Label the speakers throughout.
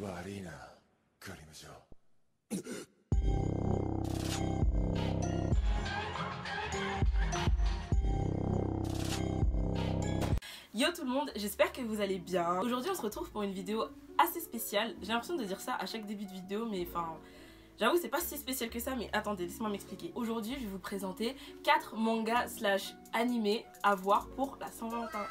Speaker 1: 悪いな、クリムジョ。
Speaker 2: Yo tout le monde, j'espère que vous allez bien. Aujourd'hui on se retrouve pour une vidéo assez spéciale. J'ai l'impression de dire ça à chaque début de vidéo, mais enfin... J'avoue c'est pas si spécial que ça, mais attendez, laissez-moi m'expliquer. Aujourd'hui je vais vous présenter 4 mangas / animés à voir pour la Saint-Valentin.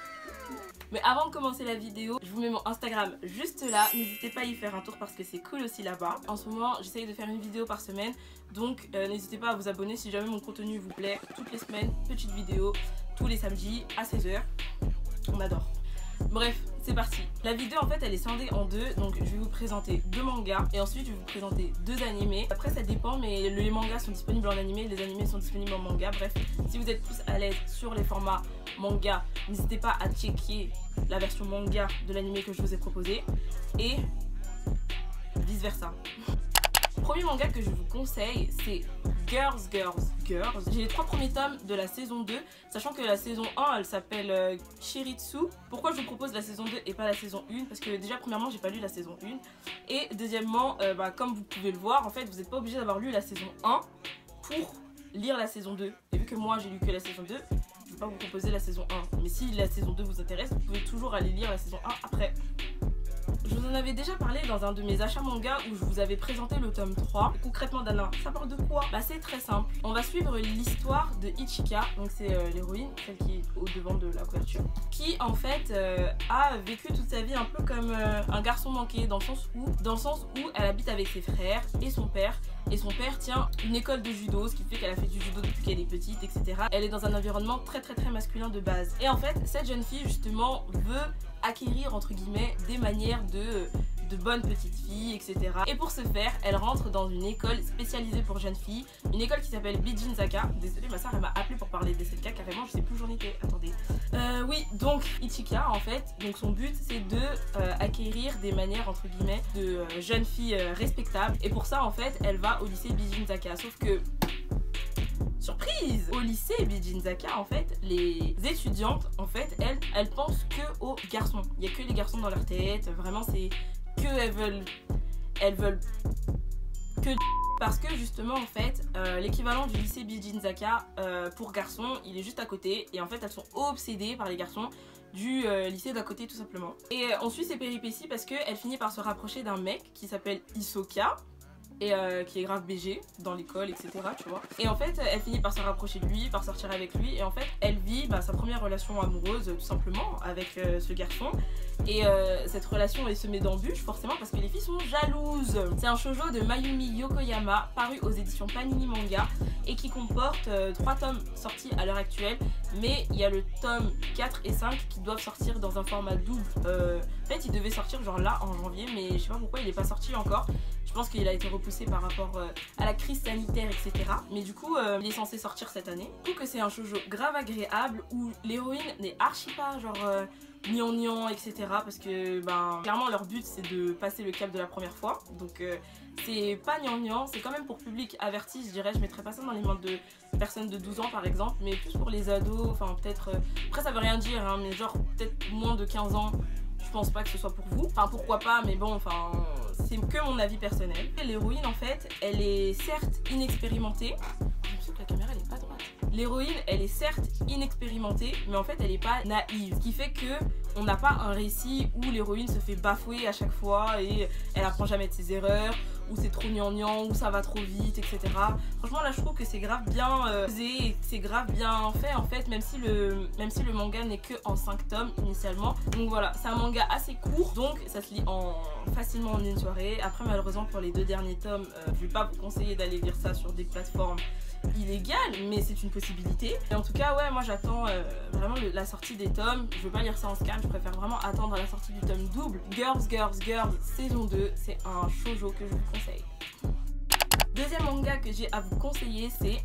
Speaker 2: Mais avant de commencer la vidéo, je vous mets mon Instagram juste là. N'hésitez pas à y faire un tour parce que c'est cool aussi là-bas. En ce moment j'essaye de faire une vidéo par semaine, donc n'hésitez pas à vous abonner si jamais mon contenu vous plaît. Toutes les semaines, petite vidéo, tous les samedis à 16h. On adore. Bref, c'est parti. La vidéo en fait elle est scindée en deux, donc je vais vous présenter 2 mangas et ensuite je vais vous présenter 2 animés. Après ça dépend, mais les mangas sont disponibles en animé, les animés sont disponibles en manga. Bref, si vous êtes plus à l'aise sur les formats manga, n'hésitez pas à checker la version manga de l'animé que je vous ai proposé et vice versa. Premier manga que je vous conseille, c'est Girls. J'ai les 3 premiers tomes de la saison 2, sachant que la saison 1 elle s'appelle Shiritsu. Pourquoi je vous propose la saison 2 et pas la saison 1? Parce que déjà premièrement j'ai pas lu la saison 1 et deuxièmement comme vous pouvez le voir en fait vous n'êtes pas obligé d'avoir lu la saison 1 pour lire la saison 2. Et vu que moi j'ai lu que la saison 2, je vais pas vous proposer la saison 1. Mais si la saison 2 vous intéresse, vous pouvez toujours aller lire la saison 1 après. Je vous en avais déjà parlé dans un de mes achats manga où je vous avais présenté le tome 3. Concrètement Dana, ça parle de quoi? Bah c'est très simple. On va suivre l'histoire de Ichika, donc c'est l'héroïne, celle qui est au devant de la couverture, qui en fait a vécu toute sa vie un peu comme un garçon manqué dans le sens où elle habite avec ses frères et son père. Et son père tient une école de judo, ce qui fait qu'elle a fait du judo depuis qu'elle est petite, etc. Elle est dans un environnement très masculin de base. Et en fait, cette jeune fille justement veut acquérir entre guillemets des manières de bonne petite fille, etc. Et pour ce faire, elle rentre dans une école spécialisée pour jeunes filles, une école qui s'appelle Bijinzaka. Désolée, ma soeur elle m'a appelé pour parler de cette cas carrément, je sais plus où j'en étais, attendez. Oui, donc Ichika en fait, donc son but c'est de acquérir des manières entre guillemets de jeune fille respectable. Et pour ça en fait, elle va au lycée Bijinzaka, sauf que surprise! Au lycée Bijinzaka, en fait, les étudiantes, en fait, elles pensent que aux garçons. Il n'y a que les garçons dans leur tête. Vraiment, c'est que elles veulent que parce que justement, en fait, l'équivalent du lycée Bijinzaka pour garçons, il est juste à côté. Et en fait, elles sont obsédées par les garçons du lycée d'à côté, tout simplement. Et on suit ces péripéties parce qu'elle finit par se rapprocher d'un mec qui s'appelle Hisoka. Et qui est grave BG dans l'école, etc. tu vois. Et en fait, elle finit par se rapprocher de lui, par sortir avec lui. Et en fait, elle vit sa première relation amoureuse, tout simplement, avec ce garçon. Et cette relation est semée d'embûches, forcément, parce que les filles sont jalouses. C'est un shoujo de Mayumi Yokoyama, paru aux éditions Panini Manga, et qui comporte 3 tomes sortis à l'heure actuelle. Mais il y a le tome 4 et 5 qui doivent sortir dans un format double. En fait, il devait sortir genre là, en janvier, mais je sais pas pourquoi il n'est pas sorti encore. Je pense qu'il a été repoussé par rapport à la crise sanitaire, etc. Mais du coup, il est censé sortir cette année. Je trouve que c'est un shoujo grave agréable où l'héroïne n'est archi pas genre gnangnan, etc. Parce que clairement leur but c'est de passer le cap de la première fois. Donc c'est pas gnangnan, c'est quand même pour public averti, je dirais. Je mettrais pas ça dans les mains de personnes de 12 ans par exemple, mais plus pour les ados. Enfin peut-être, après ça veut rien dire, hein, mais genre peut-être moins de 15 ans. Je pense pas que ce soit pour vous. Enfin pourquoi pas, mais bon, enfin c'est que mon avis personnel. L'héroïne en fait, elle est certes inexpérimentée. J'ai l'impression que la caméra elle est pas droite. L'héroïne elle est certes inexpérimentée, mais en fait elle est pas naïve. Ce qui fait que on n'a pas un récit où l'héroïne se fait bafouer à chaque fois et elle apprend jamais de ses erreurs, où c'est trop gnangnan, où ça va trop vite, etc. Franchement là je trouve que c'est grave bien posé, c'est grave bien fait en fait, même si le manga n'est que en 5 tomes initialement. Donc voilà, c'est un manga assez court, donc ça se lit facilement en une soirée. Après malheureusement pour les 2 derniers tomes, je vais pas vous conseiller d'aller lire ça sur des plateformes illégales, mais c'est une possibilité. Et en tout cas ouais, moi j'attends vraiment la sortie des tomes. Je veux pas lire ça en scan, je préfère vraiment attendre la sortie du tome double. Girls saison 2, c'est un shoujo que je vous conseille. Deuxième manga que j'ai à vous conseiller, c'est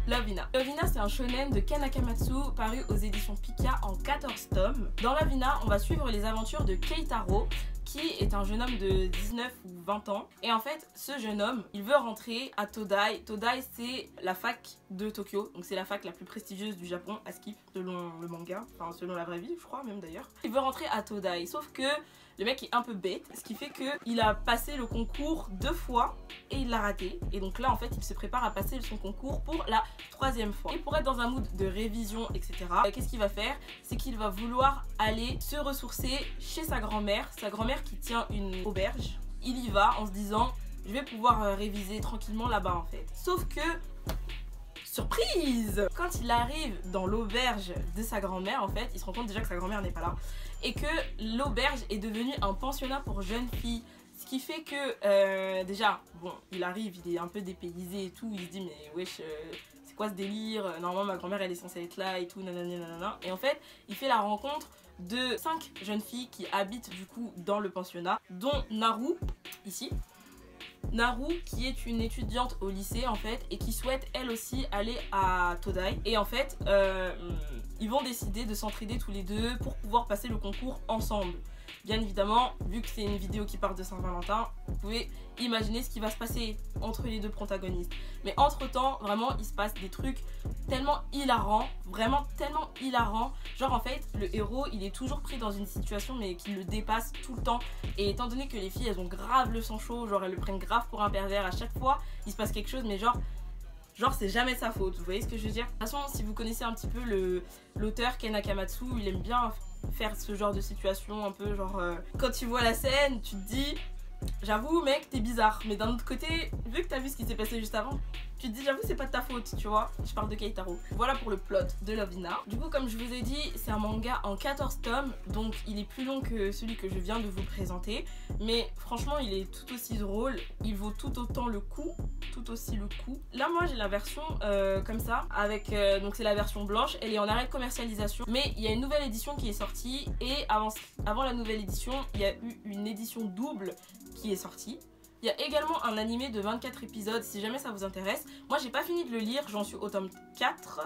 Speaker 2: Love Hina. Love Hina, c'est un shonen de Ken Akamatsu paru aux éditions Pika en 14 tomes. Dans Love Hina, on va suivre les aventures de Keitaro, qui est un jeune homme de 19 ou 20 ans. Et en fait, ce jeune homme, il veut rentrer à Todai. Todai, c'est la fac de Tokyo. Donc c'est la fac la plus prestigieuse du Japon, à Skip, selon le manga. Enfin, selon la vraie vie, je crois, même d'ailleurs. Il veut rentrer à Todai. Sauf que le mec est un peu bête, ce qui fait qu'il a passé le concours 2 fois et il l'a raté. Et donc là, en fait, il se prépare à passer son concours pour la 3e fois. Et pour être dans un mood de révision, etc., qu'est-ce qu'il va faire? C'est qu'il va vouloir aller se ressourcer chez sa grand-mère qui tient une auberge. Il y va en se disant, je vais pouvoir réviser tranquillement là-bas, en fait. Sauf que, surprise! Quand il arrive dans l'auberge de sa grand-mère, en fait, il se rend compte déjà que sa grand-mère n'est pas là. Et que l'auberge est devenue un pensionnat pour jeunes filles. Ce qui fait que, déjà, bon, il arrive, il est un peu dépaysé et tout. Il se dit, mais wesh, c'est quoi ce délire? Normalement, ma grand-mère, elle est censée être là et tout, nanana, nanana. Et en fait, il fait la rencontre de 5 jeunes filles qui habitent du coup dans le pensionnat, dont Naru, ici. Naru qui est une étudiante au lycée en fait et qui souhaite elle aussi aller à Todai. Et en fait ils vont décider de s'entraider tous les deux pour pouvoir passer le concours ensemble. Bien évidemment, vu que c'est une vidéo qui parle de Saint-Valentin, vous pouvez imaginer ce qui va se passer entre les deux protagonistes. Mais entre temps, vraiment, il se passe des trucs tellement hilarants, vraiment tellement hilarants. Genre en fait, le héros, il est toujours pris dans une situation mais qui le dépasse tout le temps. Et étant donné que les filles, elles ont grave le sang chaud, genre elles le prennent grave pour un pervers à chaque fois, il se passe quelque chose mais genre c'est jamais sa faute, vous voyez ce que je veux dire? De toute façon, si vous connaissez un petit peu l'auteur Ken Akamatsu, il aime bien faire ce genre de situation un peu genre quand tu vois la scène, tu te dis j'avoue mec t'es bizarre, mais d'un autre côté vu que t'as vu ce qui s'est passé juste avant, tu te dis j'avoue c'est pas de ta faute, tu vois. Je parle de Keitaro. Voilà pour le plot de Love Hina. Du coup comme je vous ai dit, c'est un manga en 14 tomes, donc il est plus long que celui que je viens de vous présenter, mais franchement il est tout aussi drôle, il vaut tout autant le coup, tout aussi le coup. Là moi j'ai la version comme ça, avec donc c'est la version blanche, elle est en arrêt de commercialisation, mais il y a une nouvelle édition qui est sortie, et avant la nouvelle édition, il y a eu une édition double qui est sortie. Il y a également un animé de 24 épisodes si jamais ça vous intéresse. Moi j'ai pas fini de le lire, j'en suis au tome 4.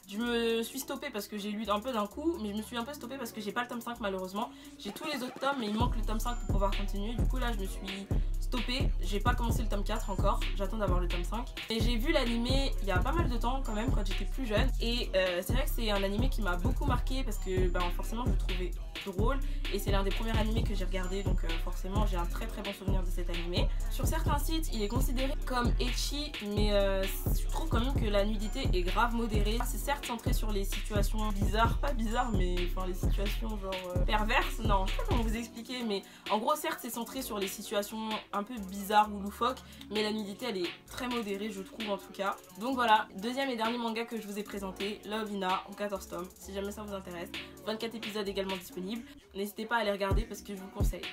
Speaker 2: Je me suis stoppée parce que j'ai lu un peu d'un coup, mais je me suis un peu stoppée parce que j'ai pas le tome 5 malheureusement. J'ai tous les autres tomes mais il manque le tome 5 pour pouvoir continuer. Du coup là je me suis stoppée, j'ai pas commencé le tome 4 encore, j'attends d'avoir le tome 5. Et j'ai vu l'animé il y a pas mal de temps quand même, quand j'étais plus jeune. Et c'est vrai que c'est un animé qui m'a beaucoup marqué parce que forcément je le trouvais drôle. Et c'est l'un des premiers animés que j'ai regardé, donc forcément j'ai un très très bon souvenir de cet animé. Sur certains sites il est considéré comme ecchi, mais je trouve quand même que la nudité est grave modérée. C'est certes centré sur les situations bizarres, pas bizarres mais enfin les situations genre perverses, non je sais pas comment vous expliquer, mais en gros certes c'est centré sur les situations un peu bizarres ou loufoques, mais la nudité elle est très modérée je trouve en tout cas. Donc voilà, deuxième et dernier manga que je vous ai présenté, Love Hina en 14 tomes, si jamais ça vous intéresse. 24 épisodes également disponibles, n'hésitez pas à les regarder parce que je vous le conseille.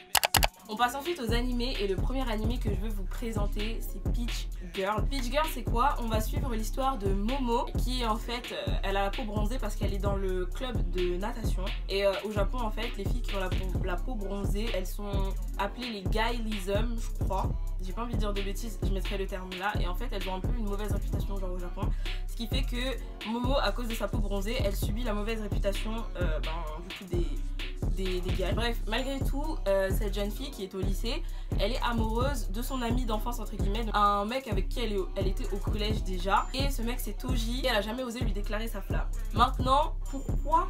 Speaker 2: On passe ensuite aux animés, et le premier animé que je veux vous présenter c'est Peach Girl. Peach Girl c'est quoi? On va suivre l'histoire de Momo qui en fait elle a la peau bronzée parce qu'elle est dans le club de natation, et au Japon en fait les filles qui ont la peau bronzée elles sont appelées les Gailism je crois. J'ai pas envie de dire de bêtises, je mettrai le terme là, et en fait elles ont un peu une mauvaise réputation genre au Japon, ce qui fait que Momo à cause de sa peau bronzée elle subit la mauvaise réputation du coup des gars. Bref, malgré tout, cette jeune fille qui est au lycée, elle est amoureuse de son ami d'enfance entre guillemets, un mec avec qui elle était au collège déjà, et ce mec c'est Toji, et elle a jamais osé lui déclarer sa flamme. Maintenant, pourquoi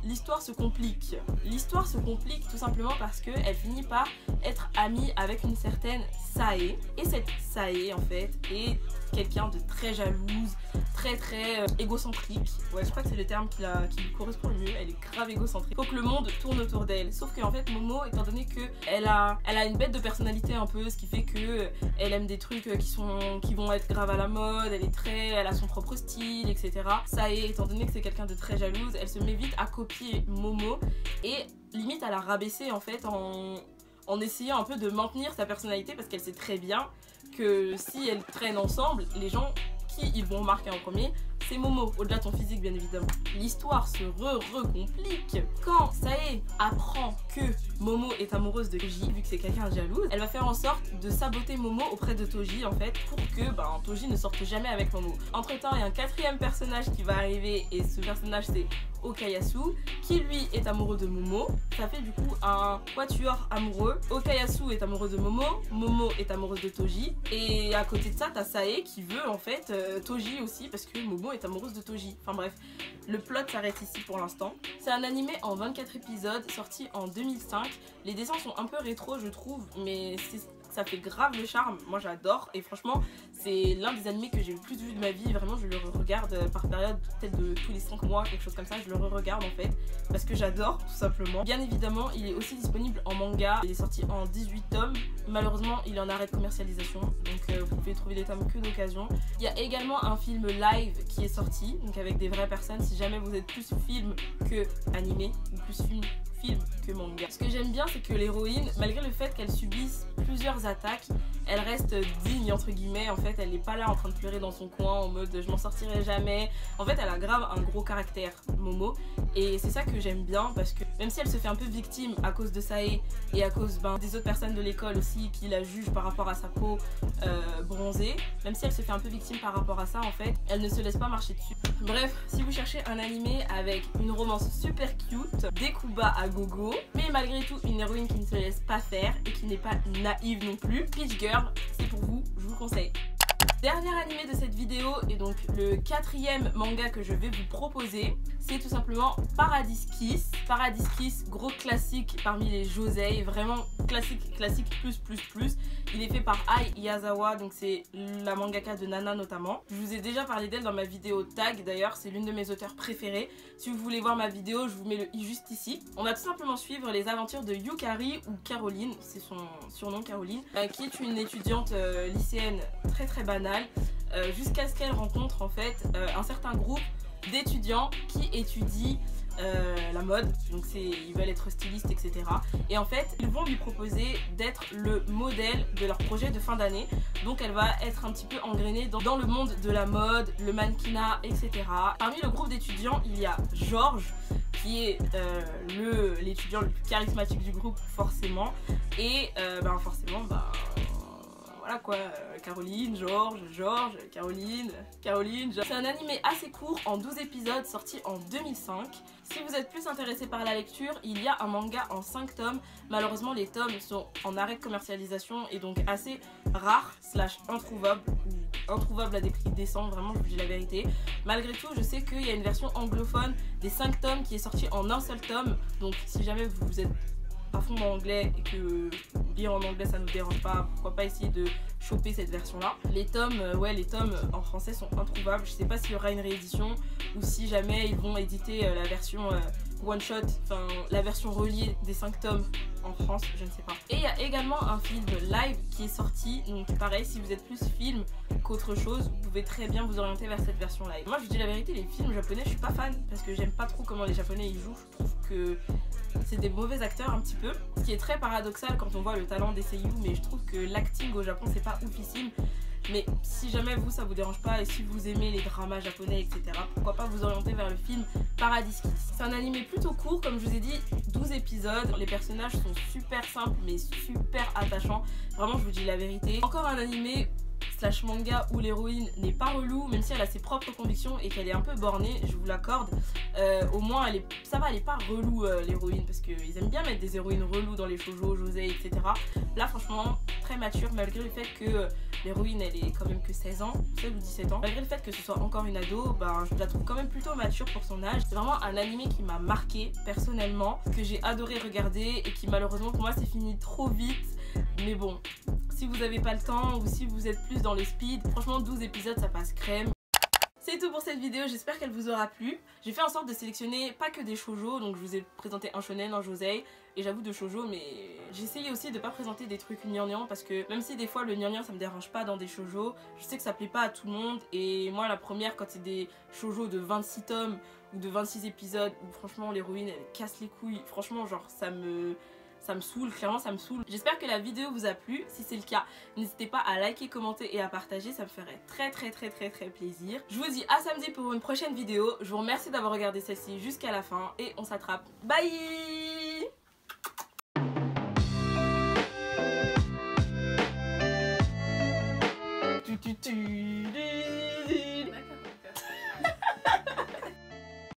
Speaker 2: l'histoire se complique? L'histoire se complique tout simplement parce qu'elle finit par être amie avec une certaine Sae, et cette Sae en fait est quelqu'un de très jalouse, très égocentrique. Ouais, je crois que c'est le terme qui lui correspond le mieux. Elle est grave égocentrique. Faut que le monde tourne autour d'elle. Sauf qu'en fait, Momo, étant donné qu'elle a une bête de personnalité un peu, ce qui fait que elle aime des trucs qui vont être grave à la mode, elle a son propre style, etc. Ça est, étant donné que c'est quelqu'un de très jalouse, elle se met vite à copier Momo et limite à la rabaisser en fait en essayant un peu de maintenir sa personnalité, parce qu'elle sait très bien que si elles traînent ensemble, les gens qui ils vont remarquer en premier, c'est Momo, au-delà de ton physique bien évidemment. L'histoire se complique. Quand Sae apprend que Momo est amoureuse de Toji, vu que c'est quelqu'un de jalouse, elle va faire en sorte de saboter Momo auprès de Toji en fait, pour que Toji ne sorte jamais avec Momo. Entre temps, il y a un quatrième personnage qui va arriver, et ce personnage c'est Okayasu, qui lui est amoureux de Momo. Ça fait du coup un quatuor amoureux. Okayasu est amoureux de Momo, Momo est amoureuse de Toji, et à côté de ça t'as Sae qui veut en fait Toji aussi parce que Momo est amoureuse de Toji. Enfin bref, le plot s'arrête ici pour l'instant. C'est un animé en 24 épisodes sorti en 2005. Les dessins sont un peu rétro je trouve, mais ça fait grave le charme, moi j'adore, et franchement c'est l'un des animés que j'ai le plus vu de ma vie. Vraiment je le regarde par période, peut-être de tous les 5 mois, quelque chose comme ça, je le regarde en fait parce que j'adore tout simplement. Bien évidemment il est aussi disponible en manga, il est sorti en 18 tomes, malheureusement il est en arrêt de commercialisation, donc vous pouvez trouver les tomes que d'occasion. Il y a également un film live qui est sorti, donc avec des vraies personnes, si jamais vous êtes plus film que animé, ou plus film que manga. Ce que j'aime bien c'est que l'héroïne, malgré le fait qu'elle subisse plusieurs attaques, elle reste digne entre guillemets. En fait elle n'est pas là en train de pleurer dans son coin en mode je m'en sortirai jamais. En fait elle a grave un gros caractère, Momo, et c'est ça que j'aime bien, parce que même si elle se fait un peu victime à cause de Sae et à cause des autres personnes de l'école aussi qui la jugent par rapport à sa peau bronzée, même si elle se fait un peu victime par rapport à ça, en fait elle ne se laisse pas marcher dessus. Bref, si vous cherchez un animé avec une romance super cute, des coups bas à gogo, mais malgré tout une héroïne qui ne se laisse pas faire et qui n'est pas naïve non plus, Peach Girl, c'est pour vous, je vous le conseille. Dernier animé de cette vidéo, et donc le quatrième manga que je vais vous proposer, c'est tout simplement Paradise Kiss. Paradise Kiss, gros classique parmi les josei, vraiment classique plus. Il est fait par Ai Yazawa, donc c'est la mangaka de Nana notamment. Je vous ai déjà parlé d'elle dans ma vidéo tag, d'ailleurs c'est l'une de mes auteurs préférées. Si vous voulez voir ma vidéo, je vous mets le i juste ici. On va tout simplement suivre les aventures de Yukari, ou Caroline, c'est son surnom Caroline, qui est une étudiante lycéenne très banale, jusqu'à ce qu'elle rencontre en fait un certain groupe d'étudiants qui étudient la mode, donc ils veulent être stylistes, etc. Et en fait ils vont lui proposer d'être le modèle de leur projet de fin d'année, donc elle va être un petit peu engrainée dans le monde de la mode, le mannequinat, etc. Parmi le groupe d'étudiants il y a Georges qui est l'étudiant le plus charismatique du groupe forcément, et voilà quoi, Caroline, Georges, Caroline. C'est un animé assez court en 12 épisodes sorti en 2005. Si vous êtes plus intéressé par la lecture, il y a un manga en 5 tomes. Malheureusement les tomes sont en arrêt de commercialisation et donc assez rares / introuvables, ou introuvables à des prix décents, vraiment je vous dis la vérité. Malgré tout je sais qu'il y a une version anglophone des 5 tomes qui est sortie en un seul tome, donc si jamais vous êtes à fond en anglais et que lire en anglais ça nous dérange pas, pourquoi pas essayer de choper cette version là. Les tomes en français sont introuvables, je sais pas s'il y aura une réédition ou si jamais ils vont éditer la version one shot, enfin la version reliée des 5 tomes en France, je ne sais pas. Et il y a également un film live qui est sorti, donc pareil, si vous êtes plus film qu'autre chose, vous pouvez très bien vous orienter vers cette version live. Moi je vous dis la vérité, les films japonais je suis pas fan parce que j'aime pas trop comment les japonais ils jouent, je trouve que c'est des mauvais acteurs un petit peu, ce qui est très paradoxal quand on voit le talent des seiyuu, mais je trouve que l'acting au Japon c'est pas oufissime. Mais si jamais vous ça vous dérange pas et si vous aimez les dramas japonais, etc., pourquoi pas vous orienter vers le film Paradise Kiss. C'est un animé plutôt court, comme je vous ai dit, 12 épisodes. Les personnages sont super simples mais super attachants. Vraiment je vous dis la vérité. Encore un animé / manga où l'héroïne n'est pas relou, même si elle a ses propres convictions et qu'elle est un peu bornée, je vous l'accorde. Au moins ça va, elle est pas relou l'héroïne, parce qu'ils aiment bien mettre des héroïnes reloues dans les shoujo, josei, etc. Là franchement très mature, malgré le fait que l'héroïne elle est quand même que 16 ans, 16 ou 17 ans. Malgré le fait que ce soit encore une ado, je la trouve quand même plutôt mature pour son âge. C'est vraiment un animé qui m'a marqué personnellement, que j'ai adoré regarder et qui malheureusement pour moi s'est fini trop vite. Mais bon, si vous n'avez pas le temps ou si vous êtes plus dans le speed, franchement 12 épisodes ça passe crème. C'est tout pour cette vidéo, j'espère qu'elle vous aura plu. J'ai fait en sorte de sélectionner pas que des shoujo, donc je vous ai présenté un shonen, un josei, et j'avoue de shoujo, mais j'ai essayé aussi de pas présenter des trucs gnangnan, parce que même si des fois le gnangnan ça me dérange pas dans des shoujo, je sais que ça plaît pas à tout le monde, et moi la première quand c'est des shoujo de 26 tomes ou de 26 épisodes où franchement l'héroïne elle casse les couilles, franchement genre ça ça me saoule, clairement ça me saoule. J'espère que la vidéo vous a plu. Si c'est le cas, n'hésitez pas à liker, commenter et à partager, ça me ferait très plaisir. Je vous dis à samedi pour une prochaine vidéo. Je vous remercie d'avoir regardé celle-ci jusqu'à la fin et on s'attrape. Bye!